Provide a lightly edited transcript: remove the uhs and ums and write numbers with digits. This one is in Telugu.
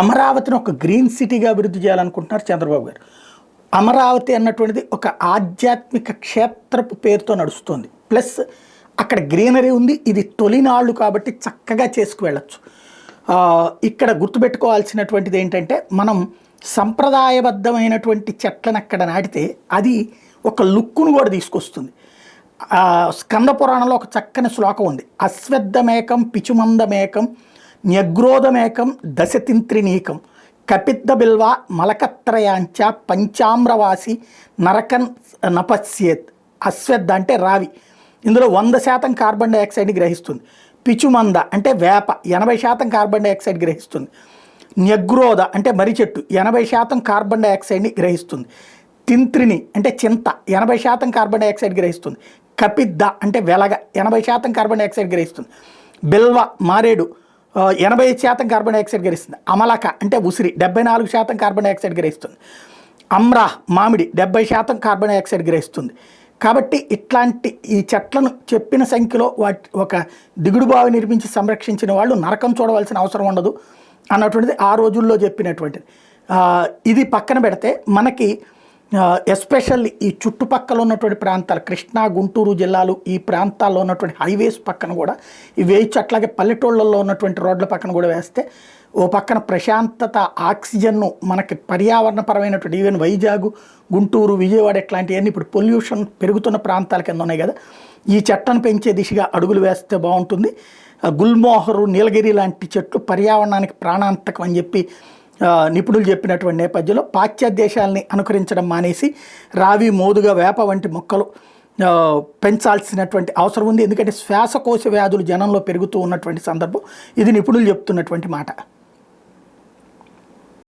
అమరావతిని ఒక గ్రీన్ సిటీగా అభివృద్ధి చేయాలనుకుంటున్నారు చంద్రబాబు గారు. అమరావతి అన్నటువంటిది ఒక ఆధ్యాత్మిక క్షేత్రపు పేరుతో నడుస్తుంది. ప్లస్ అక్కడ గ్రీనరీ ఉంది. ఇది తొలినాళ్ళు కాబట్టి చక్కగా చేసుకువెళ్ళచ్చు. ఇక్కడ గుర్తుపెట్టుకోవాల్సినటువంటిది ఏంటంటే, మనం సంప్రదాయబద్ధమైనటువంటి చెట్లను అక్కడ నాటితే అది ఒక లుక్కును కూడా తీసుకొస్తుంది. స్కంద పురాణంలో ఒక చక్కని శ్లోకం ఉంది. అశ్వత్థమేకం పిచుమందమేకం న్యగ్రోధమేకం దశతింత్రినీకం కపిద్ద బిల్వ మలకత్రయాంచ పంచామ్రవాసి నరకన్ నపస్యేత్. అశ్వత్థ అంటే రావి, ఇందులో 100% కార్బన్ డైఆక్సైడ్ని గ్రహిస్తుంది. పిచుమంద అంటే వేప 80% కార్బన్ డైఆక్సైడ్ గ్రహిస్తుంది. న్యగ్రోధ అంటే మర్రి చెట్టు 80% కార్బన్ డైఆక్సైడ్ని గ్రహిస్తుంది. తింత్రిని అంటే చింత 80% కార్బన్ డైఆక్సైడ్ గ్రహిస్తుంది. కపిద్ద అంటే వెలగ 80% కార్బన్ డైఆక్సైడ్ గ్రహిస్తుంది. బిల్వ మారేడు 80% కార్బన్ డైఆక్సైడ్ గ్రహిస్తుంది. అమలక అంటే ఉసిరి 74% కార్బన్ డైఆక్సైడ్ గ్రహిస్తుంది. అమ్రా మామిడి 70% కార్బన్ డైఆక్సైడ్ గ్రహిస్తుంది. కాబట్టి ఇట్లాంటి ఈ చెట్లను చెప్పిన సంఖ్యలో వాటి ఒక దిగుడు బావి నిర్మించి సంరక్షించిన వాళ్ళు నరకం చూడవలసిన అవసరం ఉండదు అన్నటువంటిది ఆ రోజుల్లో చెప్పినటువంటిది. ఇది పక్కన పెడితే మనకి ఎస్పెషల్లీ ఈ చుట్టుపక్కల ఉన్నటువంటి ప్రాంతాలు, కృష్ణా గుంటూరు జిల్లాలు, ఈ ప్రాంతాల్లో ఉన్నటువంటి హైవేస్ పక్కన కూడా ఇవి వేయచ్చు. అట్లాగే పల్లెటూళ్ళల్లో ఉన్నటువంటి రోడ్ల పక్కన కూడా వేస్తే ఓ పక్కన ప్రశాంతత, ఆక్సిజన్ను మనకి పర్యావరణపరమైనటువంటి ఈవెన్ వైజాగ్, గుంటూరు, విజయవాడ ఇట్లాంటివన్నీ ఇప్పుడు పొల్యూషన్ పెరుగుతున్న ప్రాంతాల కింద ఉన్నాయి కదా, ఈ చెట్లను పెంచే దిశగా అడుగులు వేస్తే బాగుంటుంది. గుల్మోహరు, నీలగిరి లాంటి చెట్లు పర్యావరణానికి ప్రాణాంతకం అని చెప్పి నిపుణులు చెప్పినటువంటి నేపథ్యంలో పాశ్చాత్య దేశాలని అనుకరించడం మానేసి రావి, మోదుగా, వేప వంటి మొక్కలు పెంచాల్సినటువంటి అవసరం ఉంది. ఎందుకంటే శ్వాసకోశ వ్యాధులు జనంలో పెరుగుతూ ఉన్నటువంటి సందర్భం. ఇది నిపుణులు చెప్తున్నటువంటి మాట.